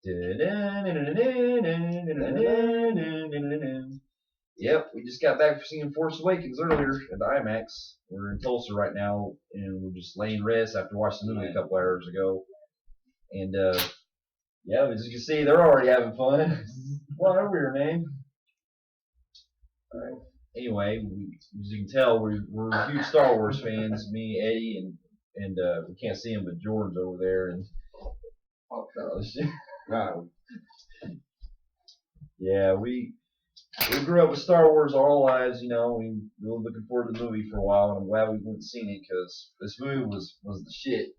Yep, we just got back from seeing Force Awakens earlier at the IMAX. We're in Tulsa right now, and we're just laying rest after watching the movie a couple hours ago. And yeah, as you can see, they're already having fun. Come on over here, man. All right. Anyway, as you can tell, we're huge Star Wars fans. Me, Eddie, and we can't see him, but George's over there. And wow. Yeah, we grew up with Star Wars all our lives. We were looking forward to the movie for a while, and I'm glad we went and seen it because this movie was the shit.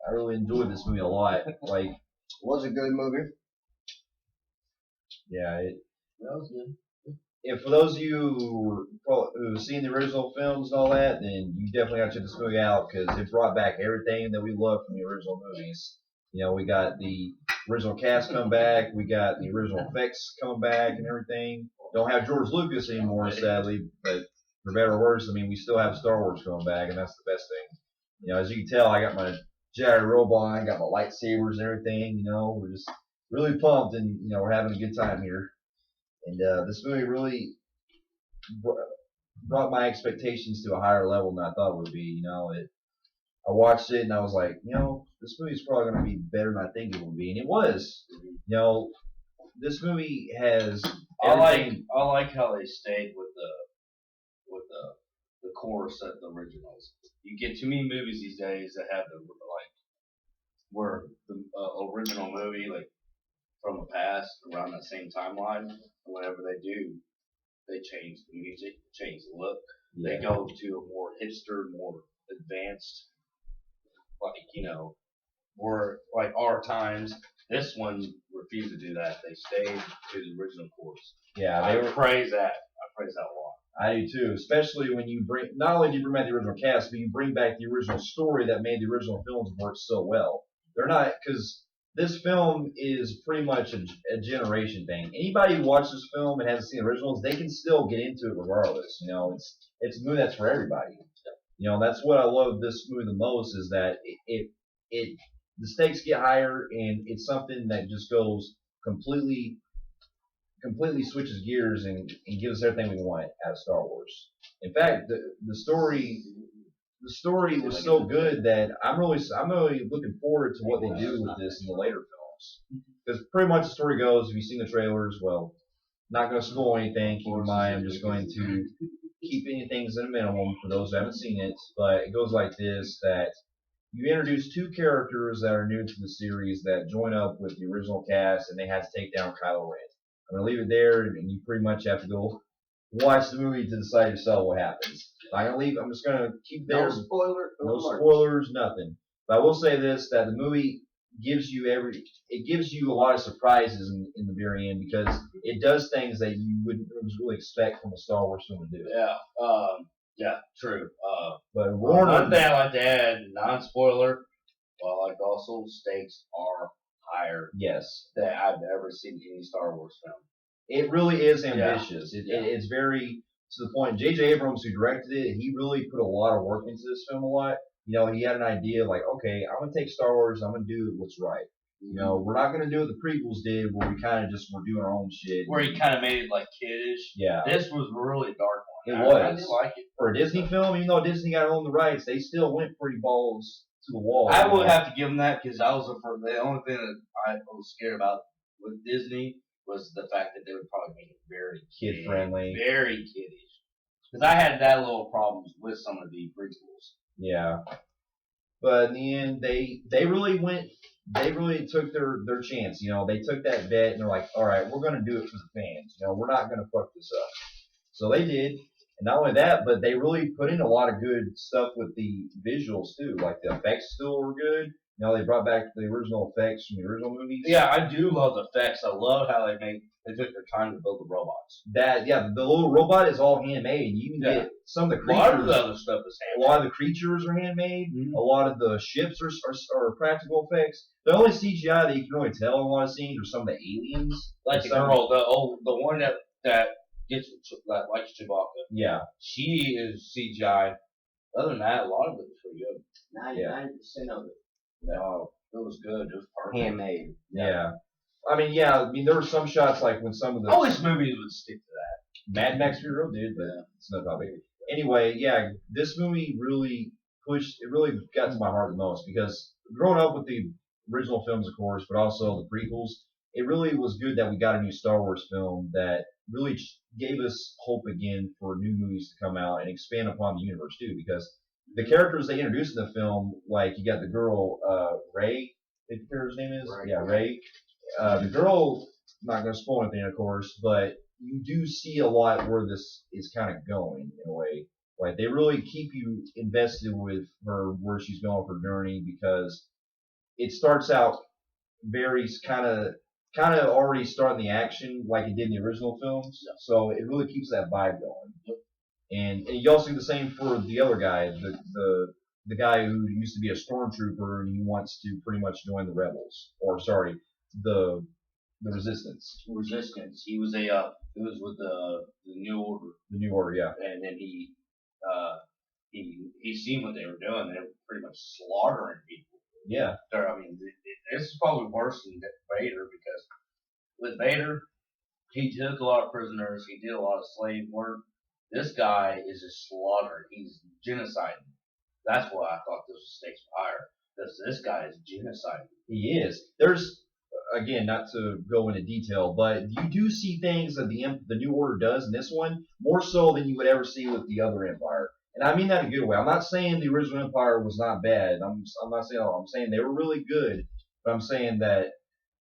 I really enjoyed this movie a lot. Like, it was a good movie. Yeah, that was good. And for those of you who've seen the original films and all that, then you definitely got to check this movie out because it brought back everything that we loved from the original movies. We got the original cast come back, we got the original effects come back and everything. Don't have George Lucas anymore, sadly, but for better or worse, we still have Star Wars coming back, and that's the best thing. As you can tell, I got my Jedi robot, I got my lightsabers and everything. We're just really pumped, and we're having a good time here. And this movie really brought my expectations to a higher level than I thought it would be. I watched it and I was like, this movie's probably going to be better than I think it will be, and it was. This movie has. I like how they stayed with the core set, the originals. You get too many movies these days that have where the original movie from the past around that same timeline. Whenever they do, they change the music, change the look. Yeah. They go to a more hipster, more advanced, more like our times. This one refused to do that. They stayed to the original course. Yeah, I praise that. I praise that a lot. I do too, especially when you not only do you bring back the original cast, but you bring back the original story that made the original films work so well. They're not, because this film is pretty much a generation thing. Anybody who watches this film and hasn't seen the originals, they can still get into it regardless. It's a movie that's for everybody. That's what I love this movie the most is that the stakes get higher, and it's something that just goes completely switches gears and gives us everything we want out of Star Wars. In fact, the story was so good that I'm really looking forward to what they do with this in the later films. Because pretty much the story goes, if you've seen the trailers, well, not going to spoil anything. Keep in mind, I'm just going to keep anything at a minimum for those who haven't seen it. But it goes like this: that you introduce two characters that are new to the series that join up with the original cast, and they have to take down Kylo Ren. I'm going to leave it there, and you pretty much have to go watch the movie to decide yourself what happens. I'm just going to keep there. No spoilers, nothing. But I will say this, that the movie gives you a lot of surprises in the very end, because it does things that you wouldn't really expect from a Star Wars film to do. Yeah, true. But one thing I like to add, non-spoiler, also stakes are higher. Yes. That I've ever seen in any Star Wars film. It really is ambitious. Yeah. It's very to the point. J.J. Abrams, who directed it, he really put a lot of work into this film a lot. He had an idea like, okay, I'm going to take Star Wars, I'm going to do what's right. We're not going to do what the prequels did, where we kind of just were doing our own shit. Where he kind of made it kiddish. Yeah. This was a really dark one. I did like it. For a Disney film, even though Disney got to own the rights, they still went pretty balls to the wall. I would have to give them that, because that was the only thing that I was scared about with Disney was the fact that they would probably make it very kid-friendly. Very kiddish. Because I had that little problems with some of the prequels. Yeah. But in the end, they really took their chance. They took that bet and they're like, all right, we're going to do it for the fans. We're not going to fuck this up. So they did. And not only that, but they really put in a lot of good stuff with the visuals too. Like the effects still were good. They brought back the original effects from the original movies. Yeah, I do love the effects. I love how they took their time to build the robots. The little robot is all handmade. You can get some of the creatures. A lot of the other stuff is handmade. A lot of the creatures are handmade. Mm-hmm. A lot of the ships are practical effects. The only CGI that you can really tell in a lot of scenes are some of the aliens. Like the girl, the one that likes Chewbacca. Yeah. She is CGI. Other than that, a lot of it is pretty good. 99% of it. No, it was good. It was perfect. Handmade. Yeah. I mean, yeah. I mean, there were some shots like when some of the I wish movies would stick to Mad Max Fury Road did, but it's no topic. Anyway, yeah, this movie really it really got to my heart the most because growing up with the original films, of course, but also the prequels, it really was good that we got a new Star Wars film that really gave us hope again for new movies to come out and expand upon the universe too. Because the characters they introduced in the film, like you got the girl Ray, I think her name is, Right. yeah, Ray. The girl, not going to spoil anything, of course, but you do see a lot where this is kind of going in a way. Like they really keep you invested with her where she's going for her journey because it starts out very kind of already starting the action like it did in the original films. So it really keeps that vibe going. And you also do the same for the other guy, the guy who used to be a stormtrooper and he wants to pretty much join the rebels, or sorry, the resistance. Resistance. He was it was with the New Order, The New Order, yeah. and then he seen what they were doing. They were pretty much slaughtering people. Yeah. I mean, this is probably worse than Vader because with Vader, he took a lot of prisoners. He did a lot of slave work. This guy is just slaughtering. He's genociding. That's why I thought this was stakes were higher. This guy is genociding. He is. There's again not to go into detail, but you do see things that the New Order does in this one more so than you would ever see with the other Empire. And I mean that in a good way. I'm not saying the original Empire was not bad. I'm not saying I'm saying they were really good, but I'm saying that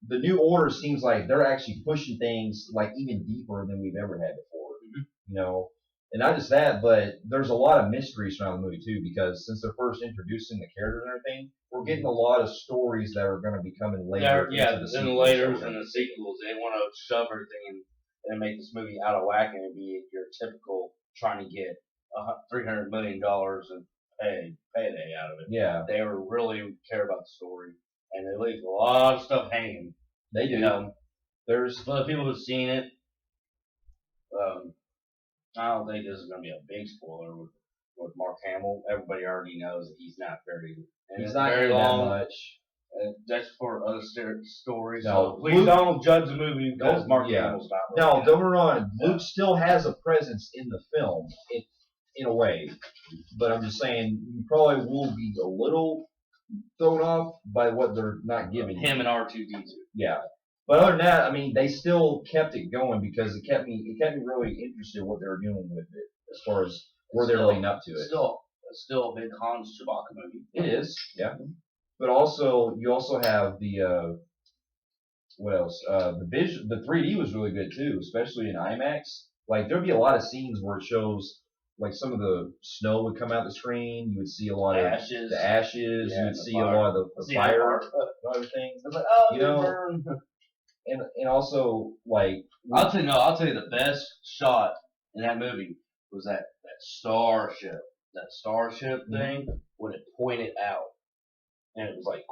the New Order seems like they're actually pushing things like even deeper than we've ever had before. You know, and not just that, but there's a lot of mysteries around the movie too because since they're first introducing the characters and everything, we're getting a lot of stories that are going to be coming later. Yeah, into the in the sequels. later and the sequels, they want to shove everything and make this movie out of whack and be your typical trying to get $300 million and payday out of it. Yeah, They were really care about the story, and they leave a lot of stuff hanging. they do. You know, There's for the people who've seen it, I don't think this is going to be a big spoiler with Mark Hamill. Everybody already knows that he's not very that long. much. That's for other stories. No, So please Luke- don't judge the movie because Mark yeah. Hamill's not. No, really don't get me wrong. Luke still has a presence in the film, in a way. But I'm just saying, you probably will be a little thrown off by what they're not giving you. him and R2D2. Yeah. But other than that, I mean, they still kept it going because it kept me really interested in what they were doing with it as far as where they're leading up to it. Still a big Hans Chewbacca movie. It is, yeah. But also, you also have the what else? The 3D was really good too, especially in IMAX. Like there'd be a lot of scenes where it shows like some of the snow would come out the screen. You would see a lot of the ashes. Yeah, you would the see fire. a lot of the fire and everything. It's like, oh, You know, burn. And also like I'll tell you the best shot in that movie was that starship. That starship thing when it pointed out. And it was like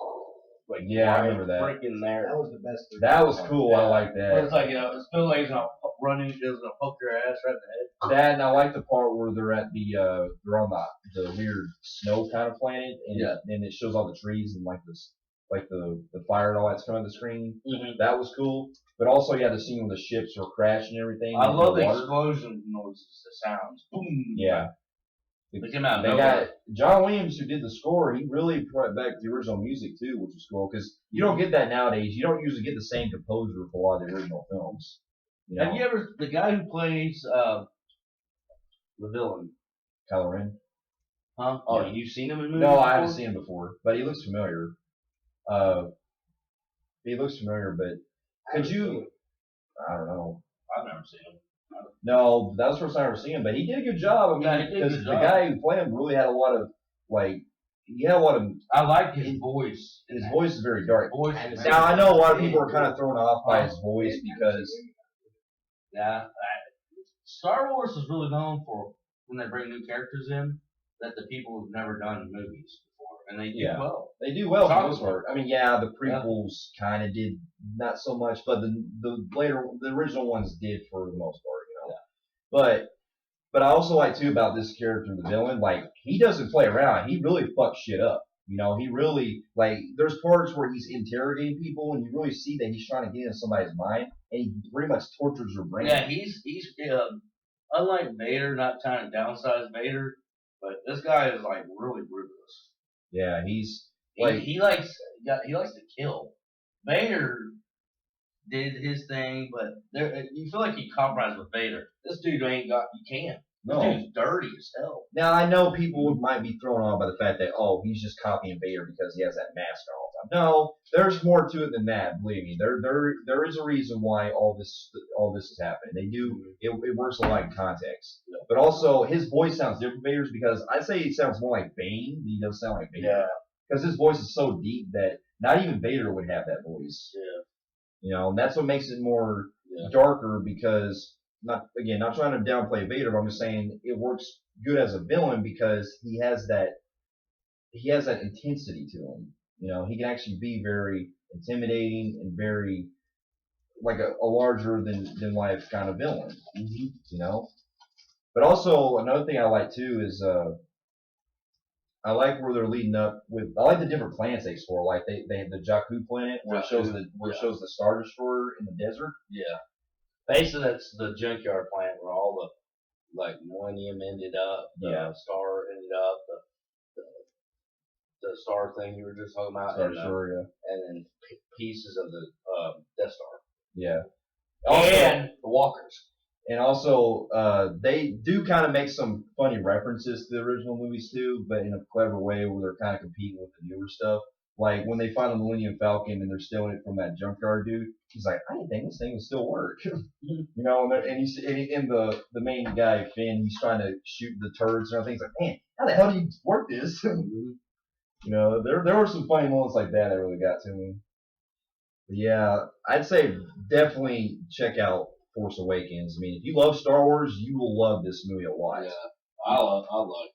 yeah, I right remember that. freaking there. That was the best. That was cool. I like Where that. it's like, it feels like it's gonna run into it's gonna poke your ass right in the head. That and I like the part where they're at they're on the weird snow kind of planet and then it shows all the trees and like this the fire and all that's coming on the screen. Mm-hmm. That was cool. But also you had the scene where the ships were crashing and everything. I love the water. explosion noises, the sounds. Boom. Yeah. They came out of They nowhere. got John Williams who did the score. He really brought back the original music too, which was cool because you don't get that nowadays. You don't usually get the same composer for a lot of the original films. You know? Have you ever the guy who plays the villain? Kylo Ren? Huh? Oh, Yeah. you've seen him in movies? No, I haven't before? seen him before, but he looks familiar. He looks familiar, but could you? I don't know. I've never seen him. No, that was the first time I ever seen him, but he did a good job. I mean, Yeah, he did a because good the job. guy who played him really had a lot of he had a lot of. I like his voice. His voice is very dark. Voice. Now I know a lot of people are kind of thrown off by his voice because Yeah. Star Wars is really known for when they bring new characters in that the people have never done movies before, and they do well. they do well for the Star most part. I mean, yeah, the prequels kind of did not so much, but the original ones did for the most part, you know. But I also like too about this character, the villain. Like he doesn't play around. He really fucks shit up. You know, he really, like, there's parts where he's interrogating people, and you really see that he's trying to get into somebody's mind, and he pretty much tortures their brain. Yeah, he's unlike Vader, not trying to downsize Vader, but this guy is like really ruthless. Yeah, he's He, like, he likes he likes to kill. Vader did his thing, but you feel like he compromised with Vader. This dude ain't got. You can't. This no. dude's dirty as hell. Now I know people might be thrown off by the fact that he's just copying Vader because he has that mask on all the time. No, there's more to it than that. Believe me, there is a reason why all this is happening. They do it works a lot in context, but also his voice sounds different from Vader's because I'd say he sounds more like Bane than he does sound like Vader. Yeah. Because his voice is so deep that not even Vader would have that voice. Yeah. You know, and that's what makes it more Yeah. darker because not trying to downplay Vader, but I'm just saying it works good as a villain because he has that intensity to him. You know, he can actually be very intimidating and very like a larger than life kind of villain. Mm-hmm. You know, but also another thing I like too is I like where they're leading up with. I like the different planets they explore. Like they have the Jakku planet where it shows the Star Destroyer in the desert. Yeah. Basically, that's the junkyard plant where all the Millennium ended up. The Star ended up. The Star thing you were just talking about. Star Destroyer, yeah. And then pieces of the Death Star. Yeah. And the Walkers. And also, they do kind of make some funny references to the original movies too, but in a clever way where they're kind of competing with the newer stuff. Like when they find the Millennium Falcon and they're stealing it from that junkyard dude, he's like, I didn't think this thing would still work. You know, and the main guy, Finn, he's trying to shoot the turds and everything. He's like, man, how the hell do you work this? You know, there were some funny moments like that really got to me. But yeah, I'd say definitely check out Force Awakens. I mean, if you love Star Wars, you will love this movie a lot. Yeah, I love it.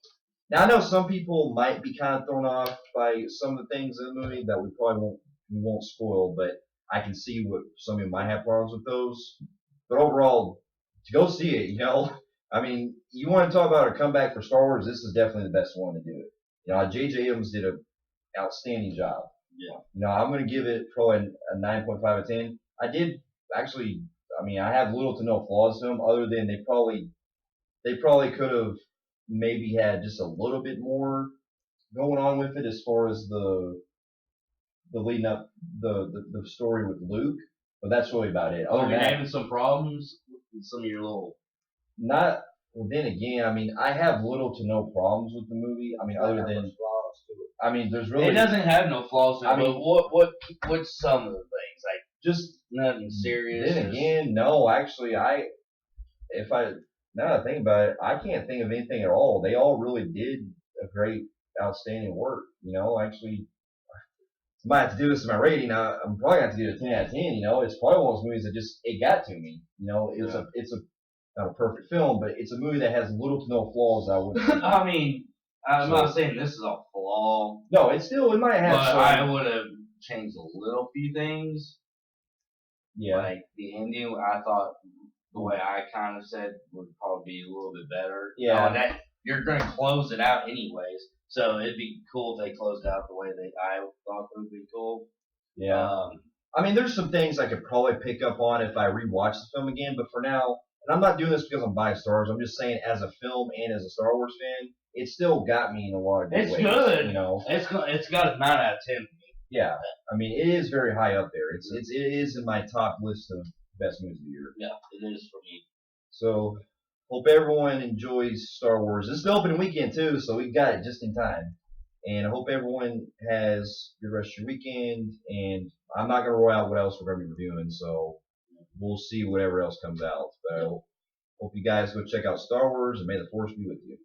Now, I know some people might be kind of thrown off by some of the things in the movie that we won't spoil, but I can see what some of you might have problems with those. But overall, to go see it, you know, I mean, you want to talk about a comeback for Star Wars, this is definitely the best one to do it. You know, J.J. Abrams did an outstanding job. Yeah. You know, I'm going to give it probably a 9.5 out of 10. I did actually, I mean, I have little to no flaws to them other than they probably could have maybe had just a little bit more going on with it as far as the leading up the story with Luke, but that's really about it. You're having some problems with some of your little. Not. Well, then again, I mean, I have little to no problems with the movie. I mean, other than flaws to it. I mean, there's really. It doesn't have no flaws in it. I mean, what's some of the things like just nothing serious? Then again, no, actually, now that I think about it, I can't think of anything at all. They all really did a great, outstanding work. You know, actually, I might have to do this in my rating. I'm probably going to have to give it a 10 out of 10. You know, it's probably one of those movies that just, it got to me. You know, it's not a perfect film, but it's a movie that has little to no flaws. I would. I mean, I'm not saying this is a flaw. No, it might have. But I would have changed a little few things. Yeah. Like the ending, I thought the way I kind of said would probably be a little bit better. Yeah. That you're going to close it out anyways, so it'd be cool if they closed out the way I thought it would be cool. Yeah. I mean, there's some things I could probably pick up on if I rewatch the film again, but for now, and I'm not doing this because I'm biased Star Wars. I'm just saying, as a film and as a Star Wars fan, it still got me in a lot of good ways. It's good. You know, it's got a 9 out of 10. Yeah, I mean, it is very high up there. It is in my top list of best movies of the year. Yeah, it is for me. So, hope everyone enjoys Star Wars. This is the opening weekend too, so we got it just in time. And I hope everyone has a good rest of your weekend. And I'm not gonna roll out what else we're gonna be reviewing, so we'll see whatever else comes out. But I hope you guys go check out Star Wars, and may the Force be with you.